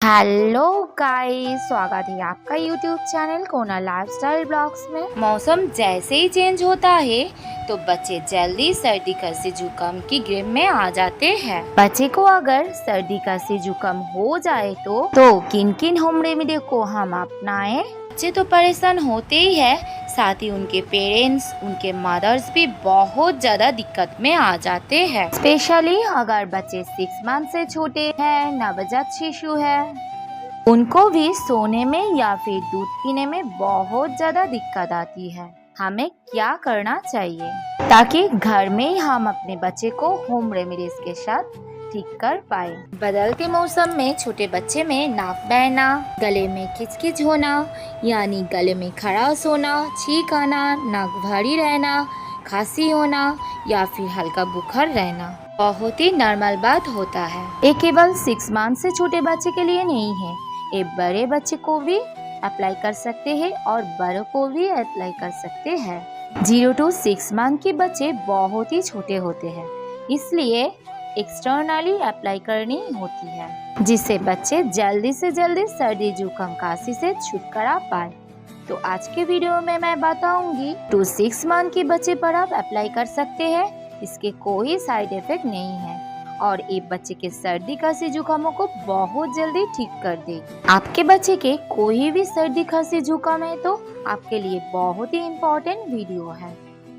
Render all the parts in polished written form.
Hello guys, स्वागत है आपका यूट्यूब चैनल कोना लाइफस्टाइल ब्लॉग्स में। मौसम जैसे ही चेंज होता है तो बच्चे जल्दी सर्दी खांसी जुकाम की ग्रिप में आ जाते हैं। बच्चे को अगर सर्दी खांसी जुकाम हो जाए तो किन किन होम रेमेडी को हम अपनाएं। बच्चे तो परेशान होते ही है, साथ ही उनके पेरेंट्स, उनके मदर्स भी बहुत ज्यादा दिक्कत में आ जाते हैं। स्पेशली अगर बच्चे 6 मंथ से छोटे हैं, नवजात शिशु है, उनको भी सोने में या फिर दूध पीने में बहुत ज्यादा दिक्कत आती है। हमें क्या करना चाहिए ताकि घर में ही हम अपने बच्चे को होम रेमेडीज के साथ ठीक कर पाए। बदलते मौसम में छोटे बच्चे में नाक बहना, गले में खिचखिच होना यानी गले में खराश होना, छींक आना, नाक भारी रहना, खांसी होना या फिर हल्का बुखार रहना बहुत ही नॉर्मल बात होता है। ये केवल 6 मंथ से छोटे बच्चे के लिए नहीं है, ये बड़े बच्चे को भी अप्लाई कर सकते हैं और बड़ों को भी अप्लाई कर सकते हैं। 0 to 6 मंथ के बच्चे बहुत ही छोटे होते हैं, इसलिए एक्सटर्नली अप्लाई करनी होती है, जिससे बच्चे जल्दी से जल्दी सर्दी जुकाम खांसी से छुटकारा पाए। तो आज के वीडियो में मैं बताऊंगी 2 to 6 मंथ के बच्चे पर आप अप्लाई कर सकते हैं, इसके कोई साइड इफेक्ट नहीं है और ये बच्चे के सर्दी खांसी जुकामों को बहुत जल्दी ठीक कर देगी। आपके बच्चे के कोई भी सर्दी खांसी जुकाम है तो आपके लिए बहुत ही इम्पोर्टेंट वीडियो है।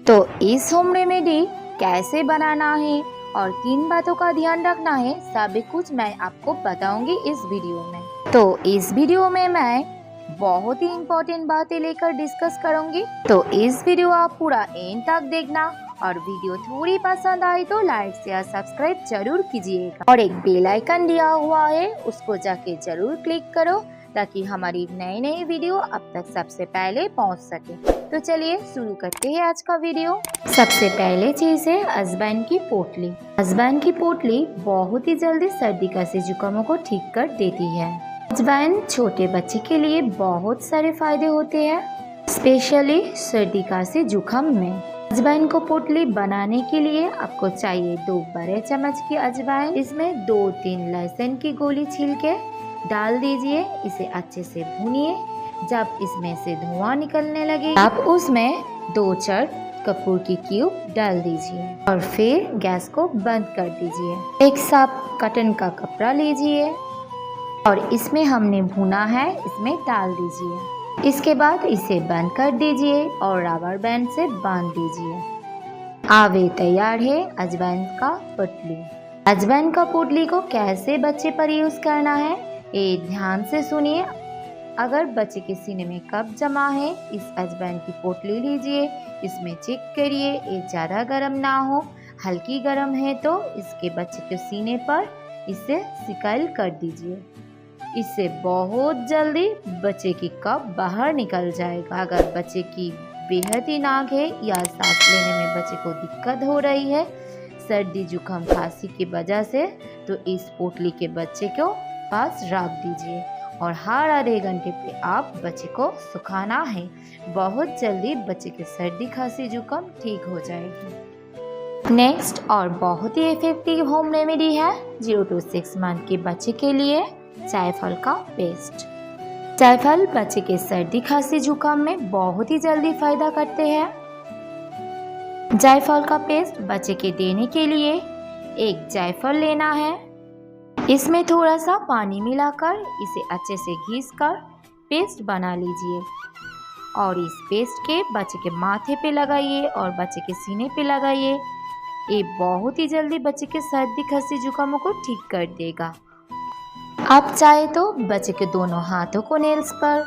तो इस होम रेमेडी कैसे बनाना है और किन बातों का ध्यान रखना है, सभी कुछ मैं आपको बताऊंगी इस वीडियो में। तो इस वीडियो में मैं बहुत ही इम्पोर्टेंट बातें लेकर डिस्कस करूंगी, तो इस वीडियो आप पूरा एंड तक देखना और वीडियो थोड़ी पसंद आई तो लाइक शेयर सब्सक्राइब जरूर कीजिएगा और एक बेल आइकन दिया हुआ है उसको जाके जरूर क्लिक करो ताकि हमारी नई नई वीडियो अब तक सबसे पहले पहुंच सके। तो चलिए शुरू करते हैं आज का वीडियो। सबसे पहले चीज है अजवाइन की पोटली। अजवाइन की पोटली बहुत ही जल्दी सर्दी खांसी जुकामों को ठीक कर देती है। अजवाइन छोटे बच्चे के लिए बहुत सारे फायदे होते हैं, स्पेशली सर्दी खांसी जुकाम में। अजवाइन को पोटली बनाने के लिए आपको चाहिए 2 बड़े चम्मच की अजवाइन, इसमें 2-3 लहसुन की गोली छील के डाल दीजिए। इसे अच्छे से भूनिए। जब इसमें से धुआं निकलने लगे आप उसमें 2-4 कपूर की क्यूब डाल दीजिए और फिर गैस को बंद कर दीजिए। एक साफ कॉटन का कपड़ा लीजिए और इसमें हमने भुना है इसमें डाल दीजिए। इसके बाद इसे बंद कर दीजिए और रबर बैंड से बांध दीजिए। आवे तैयार है अजवाइन का पोटली। अजवाइन का पोटली को कैसे बच्चे पर यूज करना है ये ध्यान से सुनिए। अगर बच्चे के सीने में कफ जमा है, इस अजवाइन की पोटली लीजिए, इसमें चेक करिए ये ज़्यादा गर्म ना हो, हल्की गर्म है तो इसके बच्चे के सीने पर इसे सिकाइल कर दीजिए। इससे बहुत जल्दी बच्चे की कफ बाहर निकल जाएगा। अगर बच्चे की बेहद ही नाक है या सांस लेने में बच्चे को दिक्कत हो रही है सर्दी जुकाम खांसी की वजह से, तो इस पोटली के बच्चे को पास रख दीजिए और हर आधे घंटे पे आप बच्चे को सुखाना है। बहुत जल्दी बच्चे के सर्दी खांसी जुकाम ठीक हो जाएगी। नेक्स्ट और बहुत ही इफेक्टिव होम रेमेडी है 0 to 6 मंथ के बच्चे के लिए जायफल का पेस्ट। जायफल बच्चे के सर्दी खांसी जुकाम में बहुत ही जल्दी फायदा करते हैं। जायफल का पेस्ट बच्चे के देने के लिए एक जायफल लेना है, इसमें थोड़ा सा पानी मिलाकर इसे अच्छे से घिसकर पेस्ट बना लीजिए और इस पेस्ट के बच्चे के माथे पे लगाइए और बच्चे के सीने पे लगाइए। ये बहुत ही जल्दी बच्चे के सर्दी खांसी जुकामों को ठीक कर देगा। आप चाहे तो बच्चे के दोनों हाथों को नेल्स पर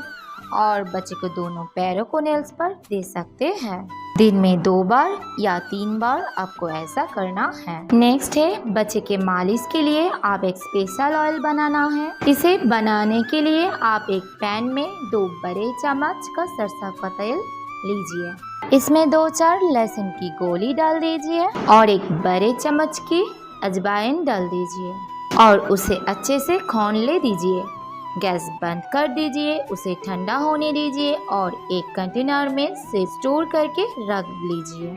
और बच्चे को दोनों पैरों को नेल्स पर दे सकते हैं। दिन में 2 बार या 3 बार आपको ऐसा करना है। नेक्स्ट है बच्चे के मालिश के लिए आप एक स्पेशल ऑयल बनाना है। इसे बनाने के लिए आप एक पैन में 2 बड़े चम्मच का सरसों का तेल लीजिए, इसमें 2-4 लहसुन की गोली डाल दीजिए और एक बड़े चम्मच की अजवाइन डाल दीजिए और उसे अच्छे से खौल ले दीजिए। गैस बंद कर दीजिए, उसे ठंडा होने दीजिए और एक कंटेनर में से स्टोर करके रख लीजिए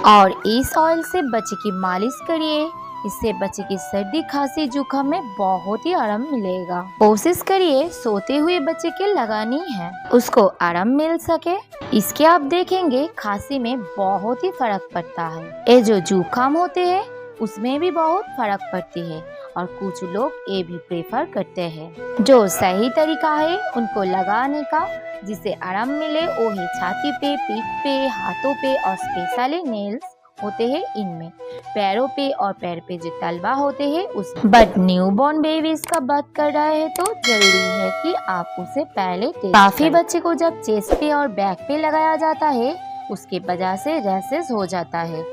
और इस ऑयल से बच्चे की मालिश करिए इससे बच्चे की सर्दी खांसी जुकाम में बहुत ही आराम मिलेगा। कोशिश करिए सोते हुए बच्चे के लगानी है, उसको आराम मिल सके। इसके आप देखेंगे खांसी में बहुत ही फर्क पड़ता है। ये जो जुकाम होते हैं उसमें भी बहुत फर्क पड़ती है और कुछ लोग ये भी प्रेफर करते हैं। जो सही तरीका है उनको लगाने का जिससे आराम मिले वो है छाती पे, पीठ पे, हाथों पे और स्पेशली नेल्स होते हैं इनमें, पैरों पे और पैर पे जो तलवा होते हैं उस। बट न्यूबॉर्न बेबीज का बात कर रहा है तो जरूरी है कि आप उसे पहले टेस्ट। काफी बच्चे को जब चेस्ट पे और बैक पे लगाया जाता है उसके वजह से रैशेस हो जाता है।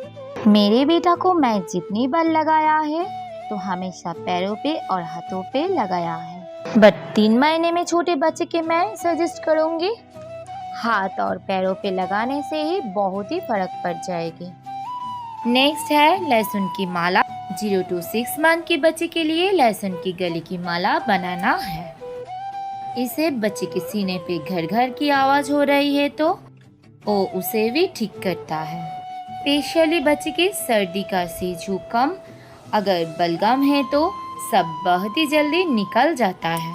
मेरे बेटा को मैं जितनी बार लगाया है तो हमेशा पैरों पे और हाथों पे लगाया है। बट 3 महीने में छोटे बच्चे के मैं सजेस्ट करूंगी हाथ और पैरों पे लगाने से ही बहुत ही फर्क पड़ जाएगी। नेक्स्ट है लहसुन की माला। 0 to 6 मंथ के बच्चे के लिए लहसुन की गली की माला बनाना है। इसे बच्चे के सीने पे घर घर की आवाज हो रही है तो वो उसे भी ठीक करता है। स्पेशली बच्चे की सर्दी खांसी जुकाम अगर बलगम है तो सब बहुत ही जल्दी निकल जाता है।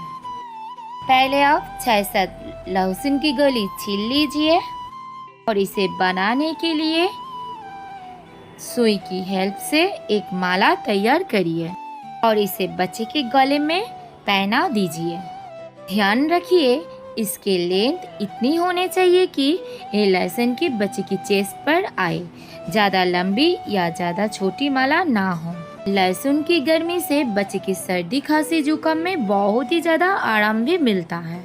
पहले आप 6-7 लहसुन की गली छील लीजिए और इसे बनाने के लिए सुई की हेल्प से एक माला तैयार करिए और इसे बच्चे के गले में पहना दीजिए। ध्यान रखिए इसके लेंथ इतनी होने चाहिए कि ये लहसुन की बच्चे की चेस्ट पर आए, ज्यादा लंबी या ज्यादा छोटी माला ना हो। लहसुन की गर्मी से बच्चे की सर्दी खांसी जुकाम में बहुत ही ज्यादा आराम भी मिलता है।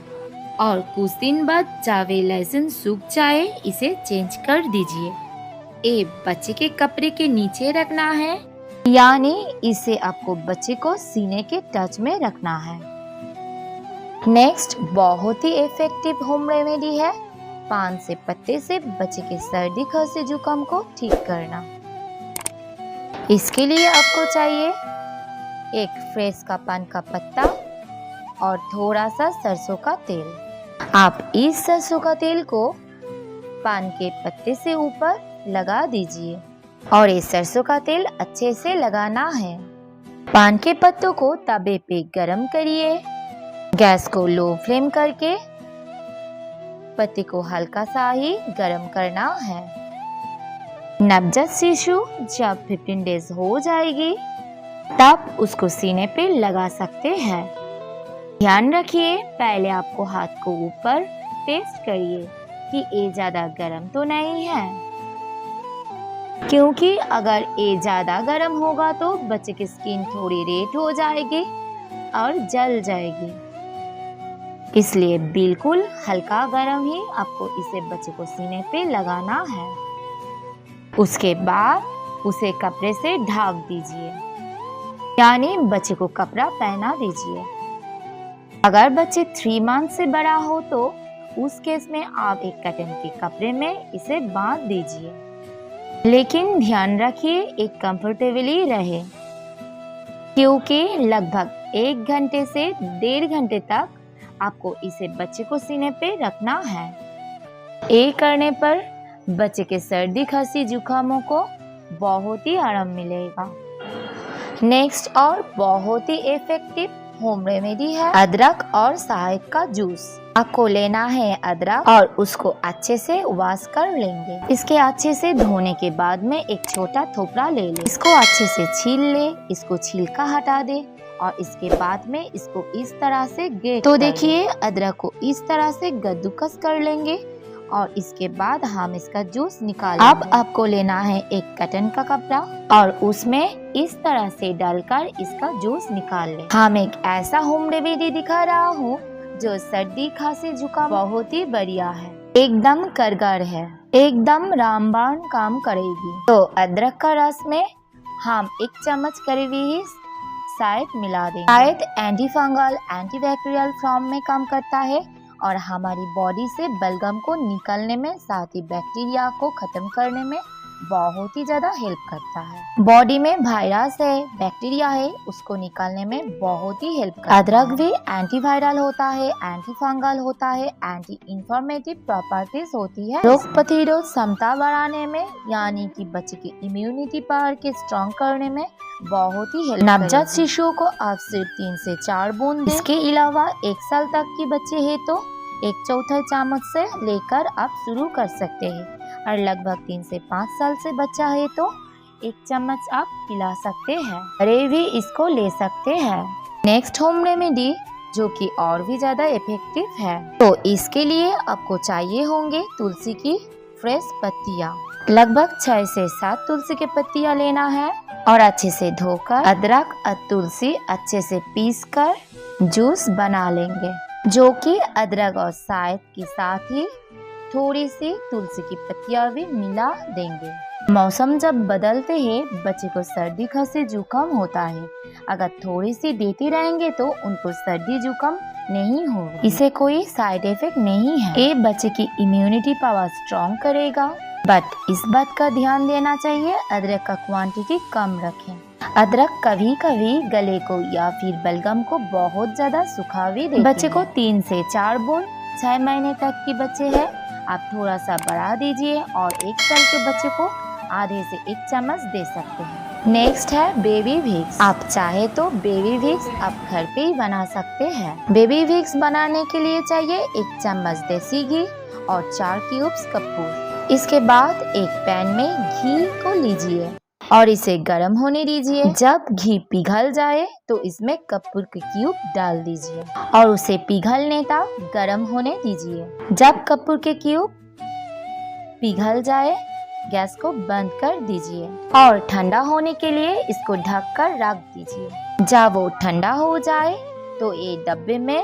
और कुछ दिन बाद जब लहसुन सूख जाए इसे चेंज कर दीजिए। ये बच्चे के कपड़े के नीचे रखना है, यानी इसे आपको बच्चे को सीने के टच में रखना है। नेक्स्ट बहुत ही इफेक्टिव होम रेमेडी है पान से पत्ते से बच्चे के सर्दी खांसी जुकाम को ठीक करना। इसके लिए आपको चाहिए एक फ्रेश का पान का पत्ता और थोड़ा सा सरसों का तेल। आप इस सरसों का तेल को पान के पत्ते से ऊपर लगा दीजिए और इस सरसों का तेल अच्छे से लगाना है। पान के पत्तों को तवे पे गरम करिए, गैस को लो फ्लेम करके पत्ते को हल्का सा ही गरम करना है। नवजात शिशु जब 15 डेज हो जाएगी तब उसको सीने पे लगा सकते हैं। ध्यान रखिए पहले आपको हाथ को ऊपर टेस्ट करिए कि ये ज्यादा गर्म तो नहीं है, क्योंकि अगर ये ज्यादा गर्म होगा तो बच्चे की स्किन थोड़ी रेड हो जाएगी और जल जाएगी। इसलिए बिल्कुल हल्का गर्म ही आपको इसे बच्चे को सीने पे लगाना है। उसके बाद उसे कपड़े से ढक दीजिए, यानी बच्चे को कपड़ा पहना दीजिए। अगर बच्चे 3 मंथ से बड़ा हो तो उस केस में आप एक कॉटन के कपड़े में इसे बांध दीजिए, लेकिन ध्यान रखिए एक कंफर्टेबली रहे, क्योंकि लगभग 1 घंटे से 1.5 घंटे तक आपको इसे बच्चे को सीने पे रखना है। ये करने पर बच्चे के सर्दी खांसी जुकामों को बहुत ही आराम मिलेगा। नेक्स्ट और बहुत ही इफेक्टिव होम रेमेडी है अदरक और शहद का जूस। आपको लेना है अदरक और उसको अच्छे से वॉश कर लेंगे। इसके अच्छे से धोने के बाद में एक छोटा थोपड़ा ले ले, इसको अच्छे से छील ले, इसको छिलका हटा दे और इसके बाद में इसको इस तरह से ग्रेट तो देखिए अदरक को इस तरह से कद्दूकस कर लेंगे और इसके बाद हम इसका जूस निकाल। अब आपको लेना है एक कॉटन का कपड़ा और उसमें इस तरह से डालकर इसका जूस निकाल ले। हम एक ऐसा होम रेमेडी दिखा रहा हूँ जो सर्दी खांसी जुकाम बहुत ही बढ़िया है, एकदम कारगर है, एकदम रामबाण काम करेगी। तो अदरक का रस में हम 1 चम्मच करीब ही शहद मिला देंगे। शहद एंटी फंगल एंटीबैक्टीरियल फॉर्म में काम करता है और हमारी बॉडी से बलगम को निकालने में साथ ही बैक्टीरिया को खत्म करने में बहुत ही ज्यादा हेल्प करता है। बॉडी में वायरस है, बैक्टीरिया है, उसको निकालने में बहुत ही हेल्प करता है। अदरक भी एंटीवायरल होता है, एंटी फंगल होता है, एंटी इंफ्लेमेटरी प्रॉपर्टीज होती है। रोग प्रतिरोध क्षमता बढ़ाने में, यानी कि बच्चे की इम्यूनिटी पावर के स्ट्रॉन्ग करने में बहुत ही हेल्प। नवजात शिशुओं को आप सिर्फ 3 से 4 बूंद दें। इसके अलावा 1 साल तक के बच्चे हैं तो 1/4 चम्मच से लेकर आप शुरू कर सकते हैं और लगभग 3 से 5 साल से बच्चा है तो 1 चम्मच आप पिला सकते हैं। बड़े भी इसको ले सकते हैं। नेक्स्ट होम रेमेडी जो कि और भी ज्यादा इफेक्टिव है, तो इसके लिए आपको चाहिए होंगे तुलसी की फ्रेश पत्तियाँ। लगभग 6 से 7 तुलसी के पत्तियाँ लेना है और अच्छे से धोकर अदरक और तुलसी अच्छे से पीसकर जूस बना लेंगे, जो कि अदरक और शहद के साथ ही थोड़ी सी तुलसी की पत्तियाँ भी मिला देंगे। मौसम जब बदलते हैं बच्चे को सर्दी खांसी जुकाम होता है। अगर थोड़ी सी देते रहेंगे तो उनको सर्दी जुकाम नहीं होगा। इसे कोई साइड इफेक्ट नहीं है। ये बच्चे की इम्यूनिटी पावर स्ट्रॉन्ग करेगा, बट इस बात का ध्यान देना चाहिए अदरक का क्वांटिटी कम रखें। अदरक कभी कभी गले को या फिर बलगम को बहुत ज्यादा सुखा भी देती है। बच्चे को 3 से 4 बूंद 6 महीने तक की बच्चे है आप थोड़ा सा बढ़ा दीजिए और 1 साल के बच्चे को आधे से 1 चम्मच दे सकते हैं। नेक्स्ट है बेबी विक्स। आप चाहे तो बेबी विक्स आप घर पे ही बना सकते हैं। बेबी विक्स बनाने के लिए चाहिए 1 चम्मच देसी घी और 4 क्यूब्स कपूर। इसके बाद एक पैन में घी को लीजिए और इसे गर्म होने दीजिए। जब घी पिघल जाए तो इसमें कपूर के क्यूब डाल दीजिए और उसे पिघलने तक गर्म होने दीजिए। जब कपूर के क्यूब पिघल जाए गैस को बंद कर दीजिए और ठंडा होने के लिए इसको ढककर रख दीजिए। जब वो ठंडा हो जाए तो ये डब्बे में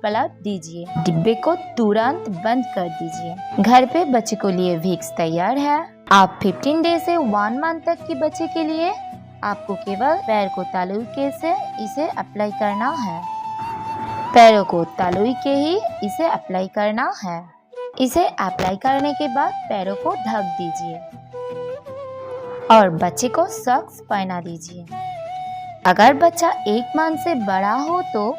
पलट दीजिए। डिब्बे को तुरंत बंद कर दीजिए। घर पे बच्चे को लिए विक्स तैयार है। आप 15 डे से 1 मंथ तक के बच्चे के लिए आपको केवल पैर को तलुई से इसे अप्लाई करना है। पैरों को तलुई के ही इसे अप्लाई करना है। इसे अप्लाई करने के बाद पैरों को ढक दीजिए और बच्चे को सॉक्स पहना दीजिए। अगर बच्चा 1 मंथ से बड़ा हो तो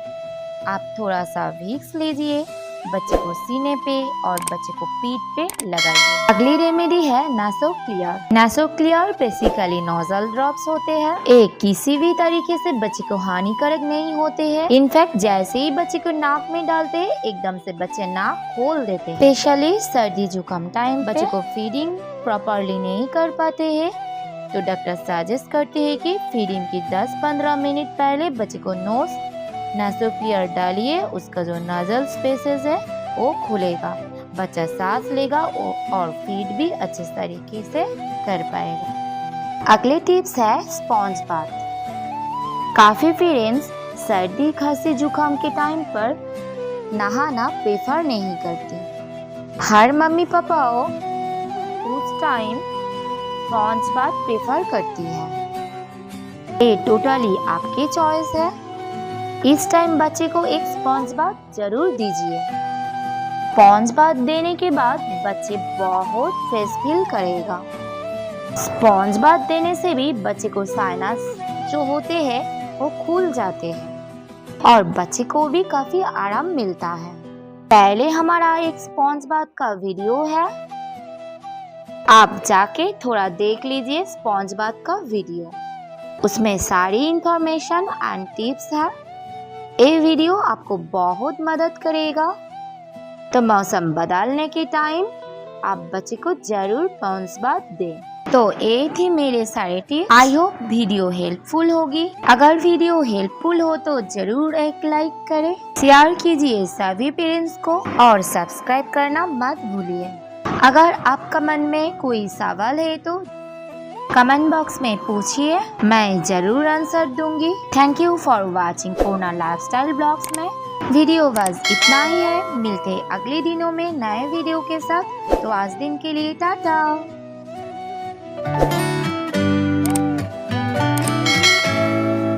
आप थोड़ा सा विक्स लीजिए, बच्चे को सीने पे और बच्चे को पीठ पे लगाइए। अगली रेमेडी है नासो क्लियर। नासो क्लियर बेसिकली नोजल ड्रॉप्स होते हैं। एक किसी भी तरीके से बच्चे को हानिकारक नहीं होते हैं। इनफैक्ट जैसे ही बच्चे को नाक में डालते हैं एकदम से बच्चे नाक खोल देते हैं। स्पेशली सर्दी जुकाम टाइम बच्चे को फीडिंग प्रॉपरली नहीं कर पाते हैं तो डॉक्टर सजेस्ट करते हैं कि फीडिंग की 10-15 मिनट पहले बच्चे को नोज नासो क्लियर डालिए। उसका जो नाजल स्पेसेस है वो खुलेगा, बच्चा सांस लेगा और फीड भी अच्छे तरीके से कर पाएगा। अगले टिप्स है स्पॉन्ज बाथ। काफी पेरेंट्स सर्दी खांसी जुकाम के टाइम पर नहाना प्रेफर नहीं करती। हर मम्मी पापा उस टाइम स्पॉन्ज बाथ प्रेफर करती है। ये टोटली आपकी चॉइस है। इस टाइम बच्चे को एक स्पॉन्ज बाथ जरूर दीजिए। स्पॉन्ज बाथ देने के बाद बच्चे बहुत फ्रेश फील करेगा। स्पॉन्ज बाथ देने से भी बच्चे को साइनस जो होते हैं वो खुल जाते हैं और बच्चे को भी काफी आराम मिलता है। पहले हमारा एक स्पॉन्ज बाथ का वीडियो है, आप जाके थोड़ा देख लीजिए स्पॉन्ज बाथ का वीडियो। उसमें सारी इंफॉर्मेशन एंड टिप्स है। ये वीडियो आपको बहुत मदद करेगा। तो मौसम बदलने के टाइम आप बच्चे को जरूर स्पॉन्ज बाथ दें। तो ये थी मेरे सारे tips. I hope video helpful होगी। अगर वीडियो हेल्पफुल हो तो जरूर एक लाइक करें, शेयर कीजिए सभी पेरेंट्स को और सब्सक्राइब करना मत भूलिए। अगर आपका मन में कोई सवाल है तो कमेंट बॉक्स में पूछिए, मैं जरूर आंसर दूंगी। थैंक यू फॉर वॉचिंग कोना लाइफस्टाइल ब्लॉग्स में। वीडियो बस इतना ही है। मिलते अगले दिनों में नए वीडियो के साथ। तो आज दिन के लिए टाटा।